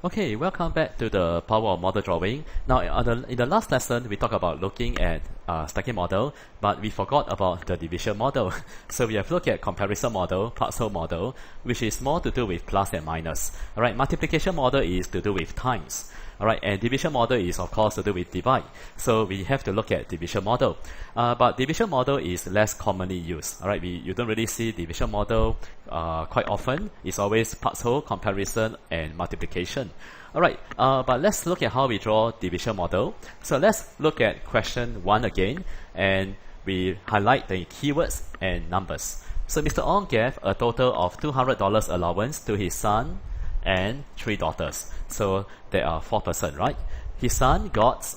Okay, welcome back to the power of model drawing. Now, in the last lesson, we talked about looking at stacking model, but we forgot about the division model. So we have looked at comparison model, plus whole model, which is more to do with plus and minus. All right, multiplication model is to do with times. All right, and division model is of course to do with divide. So we have to look at division model. But division model is less commonly used. All right, you don't really see division model quite often. It's always parts whole, comparison, and multiplication. All right, but let's look at how we draw division model. So let's look at question 1 again, and we highlight the keywords and numbers. So Mr. Ong gave a total of $200 allowance to his son and 3 daughters. So there are 4 persons, right? His son got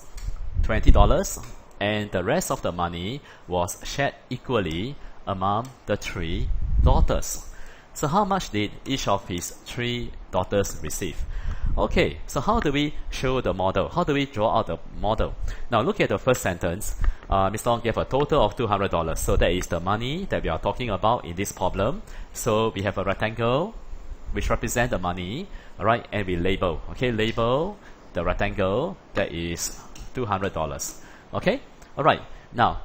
$20 and the rest of the money was shared equally among the 3 daughters. So how much did each of his 3 daughters receive? Okay, so how do we show the model? How do we draw out the model? Now look at the first sentence. Mr. Ong gave a total of $200. So that is the money that we are talking about in this problem. So we have a rectangle which represent the money, all right, and we label, okay, label the rectangle that is $200, okay, all right. Now,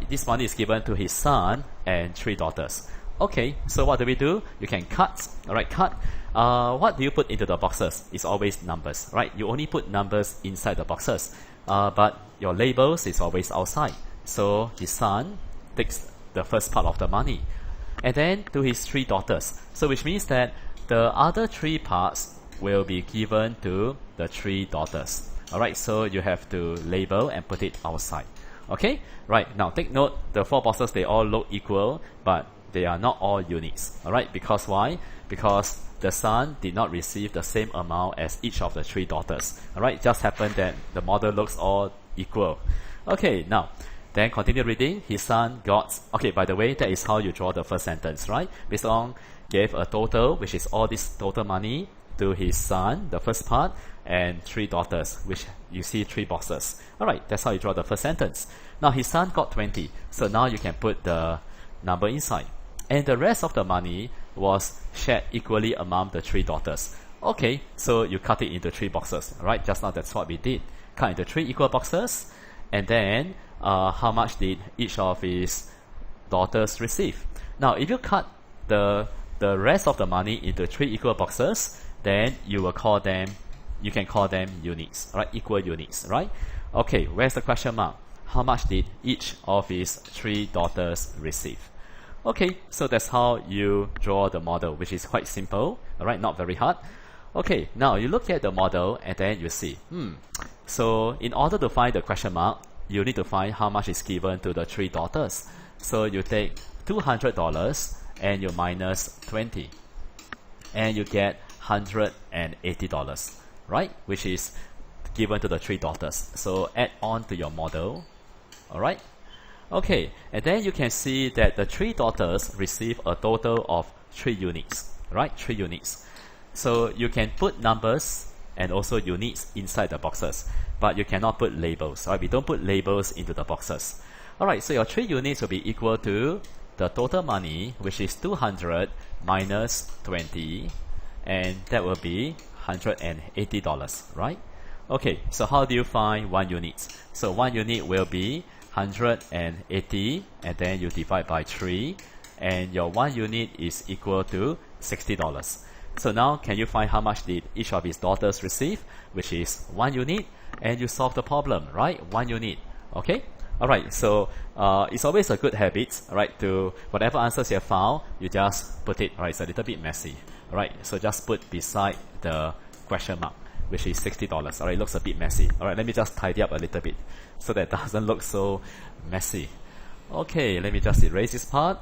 this money is given to his son and 3 daughters. Okay, so what do we do? You can cut, all right, cut. What do you put into the boxes? It's always numbers, right? You only put numbers inside the boxes, but your labels is always outside. So his son takes the first part of the money, and then to his 3 daughters. So which means that the other 3 parts will be given to the 3 daughters. Alright, so you have to label and put it outside. Okay, right, now take note, the 4 boxes, they all look equal, but they are not all units. Alright, because why? Because the son did not receive the same amount as each of the 3 daughters. Alright, just happened that the model looks all equal. Okay, now then continue reading. His son got, okay, by the way, that is how you draw the first sentence, right? Mr. Ong gave a total, which is all this total money, to his son, the first part, and 3 daughters, which you see 3 boxes. Alright, that's how you draw the first sentence. Now his son got 20, so now you can put the number inside. And the rest of the money was shared equally among the 3 daughters. Okay, so you cut it into 3 boxes, alright? Just now that's what we did. Cut into 3 equal boxes, and then how much did each of his daughters receive? Now if you cut the rest of the money into 3 equal boxes, then you will call them, you can call them units, right? Equal units, right? Okay, where's the question mark? How much did each of his 3 daughters receive? Okay, so that's how you draw the model, which is quite simple, alright, not very hard. Okay, now you look at the model and then you see, so in order to find the question mark, you need to find how much is given to the 3 daughters. So you take $200 and you minus 20, and you get $180, right? Which is given to the 3 daughters. So add on to your model, alright? Okay, and then you can see that the 3 daughters receive a total of 3 units, right? 3 units. So you can put numbers and also units inside the boxes, but you cannot put labels, right? We don't put labels into the boxes. Alright, so your 3 units will be equal to the total money, which is 200 minus 20, and that will be $180, right? Okay, so how do you find 1 unit? So 1 unit will be 180, and then you divide by 3, and your 1 unit is equal to $60. So now can you find how much did each of his daughters receive, which is 1 unit, and you solve the problem, right? 1 unit, okay? Alright, so it's always a good habit, right, to whatever answers you have found, you just put it, right, it's a little bit messy, alright, so just put beside the question mark, which is $60, alright, it looks a bit messy, alright, let me just tidy up a little bit, so that it doesn't look so messy. Okay, let me just erase this part,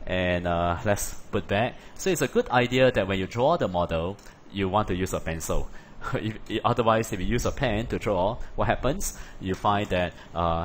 and let's put back. So it's a good idea that when you draw the model, you want to use a pencil. Otherwise, if you use a pen to draw, what happens? You find that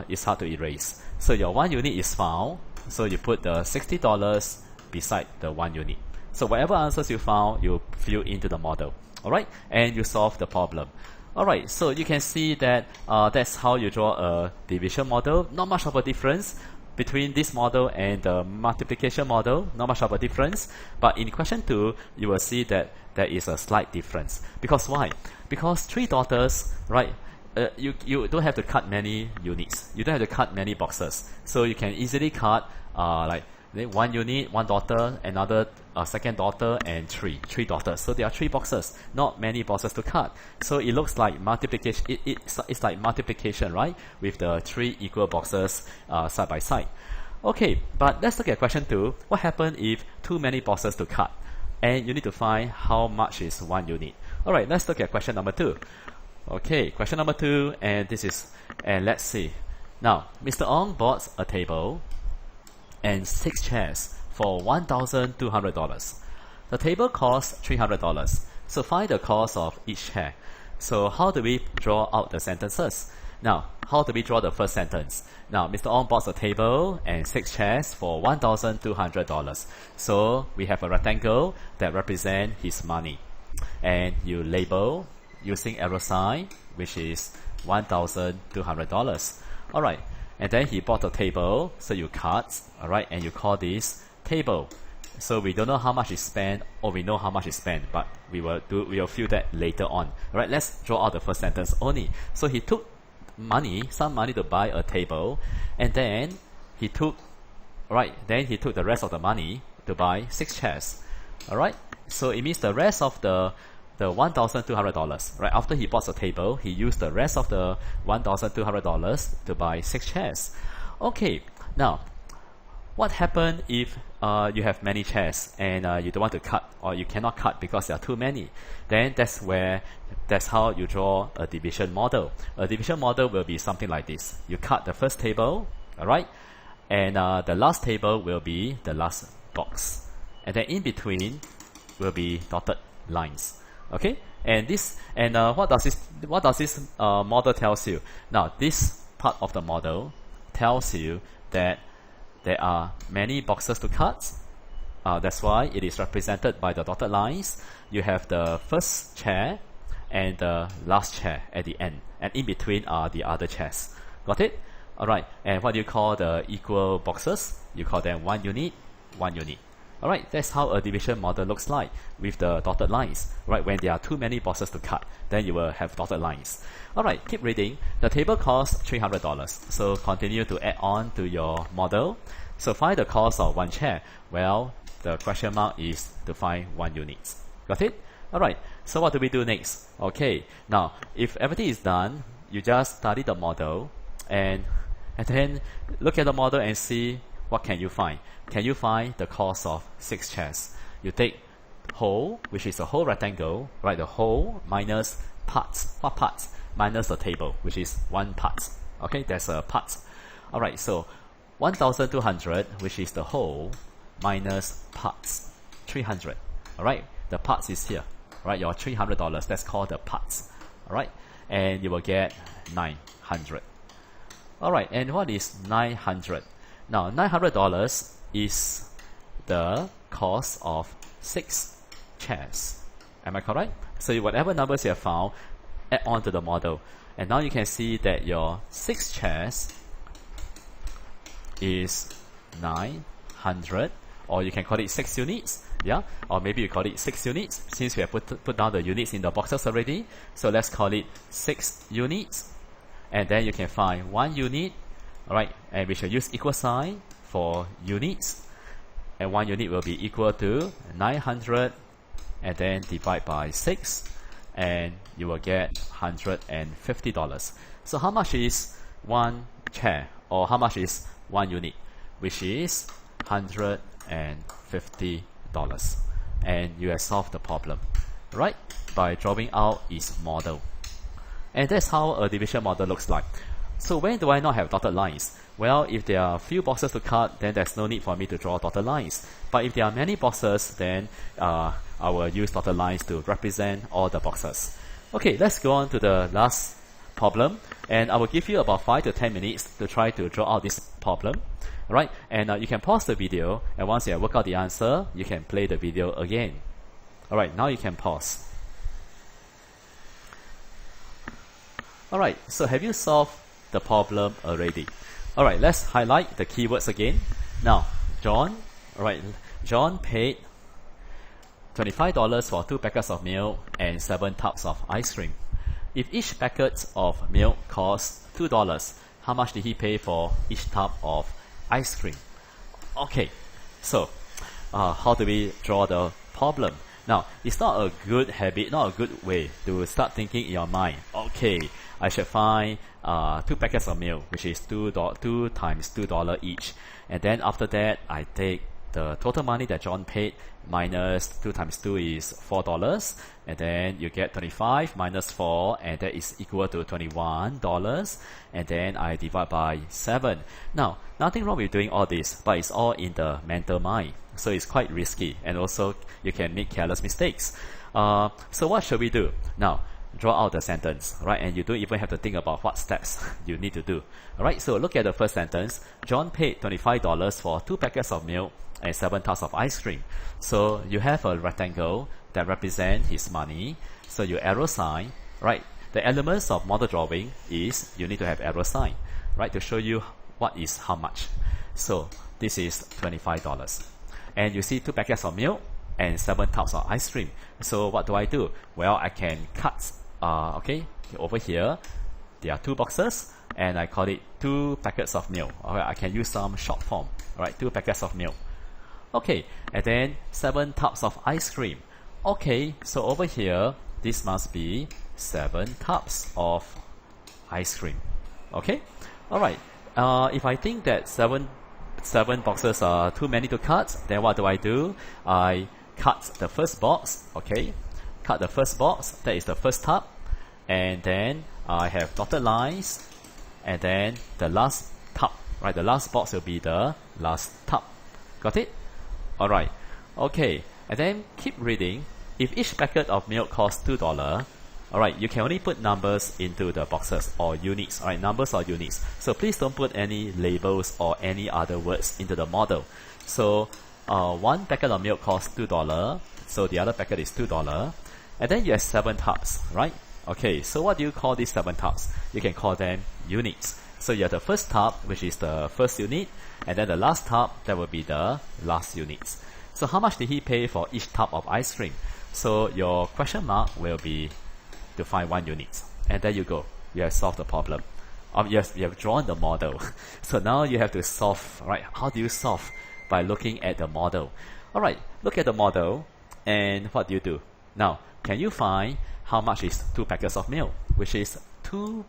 it's hard to erase. So your 1 unit is found, so you put the $60 beside the 1 unit. So whatever answers you found, you fill into the model, alright? And you solve the problem. Alright, so you can see that that's how you draw a division model. Not much of a difference between this model and the multiplication model, not much of a difference. But in question 2, you will see that there is a slight difference. Because why? Because 3 daughters, right? You don't have to cut many units. You don't have to cut many boxes. So you can easily cut like 1 unit, 1 daughter, another second daughter, and 3 daughters. So there are 3 boxes, not many boxes to cut. So it looks like multiplication. It's like multiplication, right? With the 3 equal boxes side by side. Okay, but let's look at question 2. What happens if too many boxes to cut? And you need to find how much is 1 unit. Alright, let's look at question number 2. Okay, question number 2, and let's see. Now, Mr. Ong bought a table and 6 chairs for $1,200. The table costs $300. So find the cost of each chair. So how do we draw out the sentences? Now, how do we draw the first sentence? Now, Mr. Ong bought a table and 6 chairs for $1,200. So we have a rectangle that represents his money. And you label using arrow sign, which is $1,200. Alright, and then he bought a table, so you cut, alright, and you call this table. So we don't know how much he spent, or we know how much he spent, but we will feel that later on. Alright, let's draw out the first sentence only. So he took some money to buy a table, and then he took the rest of the money to buy 6 chairs. Alright, so it means the rest of the $1,200, right? After he bought a table, he used the rest of the $1,200 to buy 6 chairs. Okay, now what happens if you have many chairs and you don't want to cut, or you cannot cut because there are too many? Then that's how you draw a division model. A division model will be something like this. You cut the first table, alright, and the last table will be the last box, and then in between will be dotted lines. Okay, and what does this model tells you? Now, this part of the model tells you that there are many boxes to cut. That's why it is represented by the dotted lines. You have the first chair and the last chair at the end, and in between are the other chairs. Got it? Alright, and what do you call the equal boxes? You call them 1 unit, 1 unit. Alright, that's how a division model looks like with the dotted lines. Right, when there are too many boxes to cut, then you will have dotted lines. Alright, keep reading. The table costs $300. So continue to add on to your model. So find the cost of 1 chair. Well, the question mark is to find 1 unit. Got it? Alright, so what do we do next? Okay, now if everything is done, you just study the model and then look at the model and see what can you find. Can you find the cost of 6 chairs? You take whole, which is a whole rectangle, right? The whole minus parts. What parts? Minus the table, which is 1 part. Okay, there's a part. Alright, so 1,200, which is the whole, minus parts, 300. Alright, the parts is here. Right, your $300, that's called the parts. Alright, and you will get 900. Alright, and what is 900? Now, $900 is the cost of 6 chairs. Am I correct? So whatever numbers you have found, add on to the model. And now you can see that your 6 chairs is 900, or you can call it 6 units. Yeah, or maybe you call it 6 units, since we have put down the units in the boxes already. So let's call it 6 units. And then you can find 1 unit. Alright, and we shall use equal sign for units, and 1 unit will be equal to 900, and then divide by 6, and you will get $150. So how much is 1 chair, or how much is 1 unit? Which is $150, and you have solved the problem, right, by drawing out its model. And that's how a division model looks like. So when do I not have dotted lines? Well, if there are few boxes to cut, then there's no need for me to draw dotted lines. But if there are many boxes, then I will use dotted lines to represent all the boxes. Okay, let's go on to the last problem, and I will give you about 5 to 10 minutes to try to draw out this problem. Alright, and you can pause the video, and once you have worked out the answer, you can play the video again. Alright, now you can pause. Alright, so have you solved the problem already? Alright, let's highlight the keywords again. Now, John paid $25 for 2 packets of milk and 7 tubs of ice cream. If each packet of milk costs $2, how much did he pay for each tub of ice cream? Okay, so how do we draw the problem? Now, it's not a good habit, not a good way to start thinking in your mind. Okay, I should find 2 packets of milk, which is $2 times $2 each. And then after that, I take the total money that John paid minus 2 times 2 is $4. And then you get 25 minus 4, and that is equal to $21. And then I divide by 7. Now, nothing wrong with doing all this, but it's all in the mental mind. So it's quite risky, and also you can make careless mistakes. So what should we do? Now, draw out the sentence, right? And you don't even have to think about what steps you need to do. Alright, so look at the first sentence. John paid $25 for 2 packets of milk and 7 tubs of ice cream. So you have a rectangle that represents his money. So you arrow sign, right? The elements of model drawing is you need to have arrow sign, right? To show you what is how much. So this is $25. And you see 2 packets of milk and 7 tubs of ice cream. So what do I do? Well, I can cut, okay, over here, there are 2 boxes, and I call it 2 packets of milk. Alright, I can use some short form, alright, 2 packets of milk. Okay, and then 7 tubs of ice cream. Okay, so over here, this must be 7 tubs of ice cream. Okay, alright, if I think that 7 boxes are too many to cut, then what do? I cut the first box, okay, cut the first box, that is the first tub, and then I have dotted lines, and then the last tub, right, the last box will be the last tub. Got it? Alright, okay, and then keep reading. If each packet of milk costs $2, alright, you can only put numbers into the boxes or units, alright, numbers or units. So please don't put any labels or any other words into the model. So 1 packet of milk costs $2, so the other packet is $2, and then you have 7 tubs, right? Okay, so what do you call these 7 tubs? You can call them units. So you have the first tub, which is the first unit, and then the last tub, that will be the last unit. So how much did he pay for each tub of ice cream? So your question mark will be to find 1 unit, and there you go. You have solved the problem. Yes, you have drawn the model. So now you have to solve, right? How do you solve? By looking at the model. Alright, look at the model, and what do you do? Now, can you find how much is 2 packets of milk? Which is $2,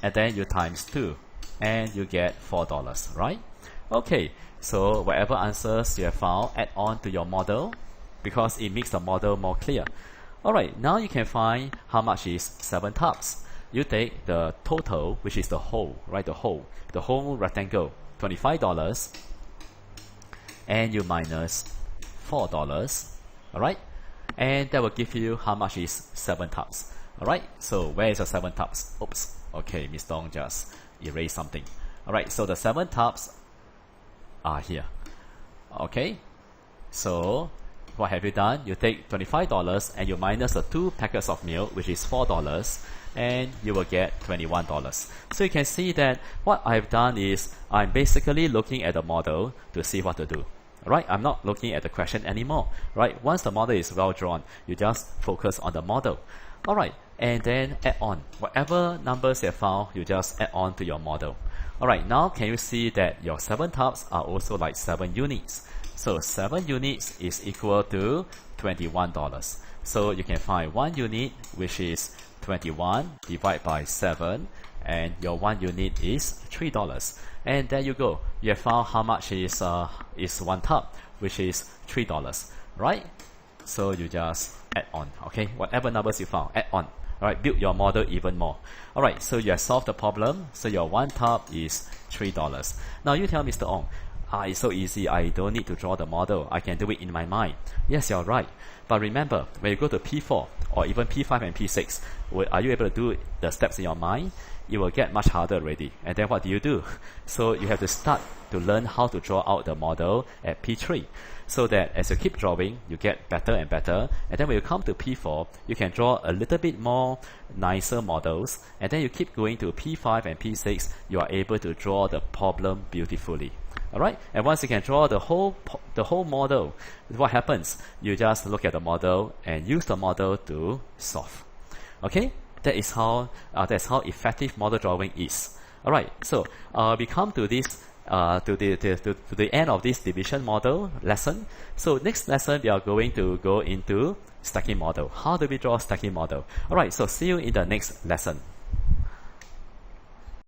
and then you times 2, and you get $4, right? Okay, so whatever answers you have found, add on to your model, because it makes the model more clear. Alright, now you can find how much is 7 tubs. You take the total, which is the whole, right? The whole rectangle, $25, and you minus $4, alright? And that will give you how much is 7 tubs. Alright, so where is the 7 tubs? Oops, okay, Mr. Dong just erased something. Alright, so the 7 tubs are here. Okay, so what have you done? You take $25 and you minus the 2 packets of milk, which is $4, and you will get $21. So you can see that what I've done is I'm basically looking at the model to see what to do. Right? I'm not looking at the question anymore. Right? Once the model is well drawn, you just focus on the model. Alright, and then add on. Whatever numbers you have found, you just add on to your model. Alright, now can you see that your 7 tubs are also like 7 units? So 7 units is equal to $21. So you can find 1 unit, which is 21 divided by 7, and your 1 unit is $3. And there you go. You have found how much is 1 tub, which is $3, right? So you just add on, okay? Whatever numbers you found, add on. Alright, build your model even more. Alright, so you have solved the problem. So your 1 tub is $3. Now you tell Mr. Ong, it's so easy, I don't need to draw the model, I can do it in my mind. Yes, you're right. But remember, when you go to P4 or even P5 and P6, are you able to do the steps in your mind? It will get much harder already. And then what do? So you have to start to learn how to draw out the model at P3, so that as you keep drawing, you get better and better. And then when you come to P4, you can draw a little bit more nicer models. And then you keep going to P5 and P6, you are able to draw the problem beautifully. Alright, and once you can draw the whole model, what happens? You just look at the model and use the model to solve. Okay, that's how effective model drawing is. Alright, so we come to this to the end of this division model lesson. So next lesson we are going to go into stacking model. How do we draw stacking model? Alright, so see you in the next lesson.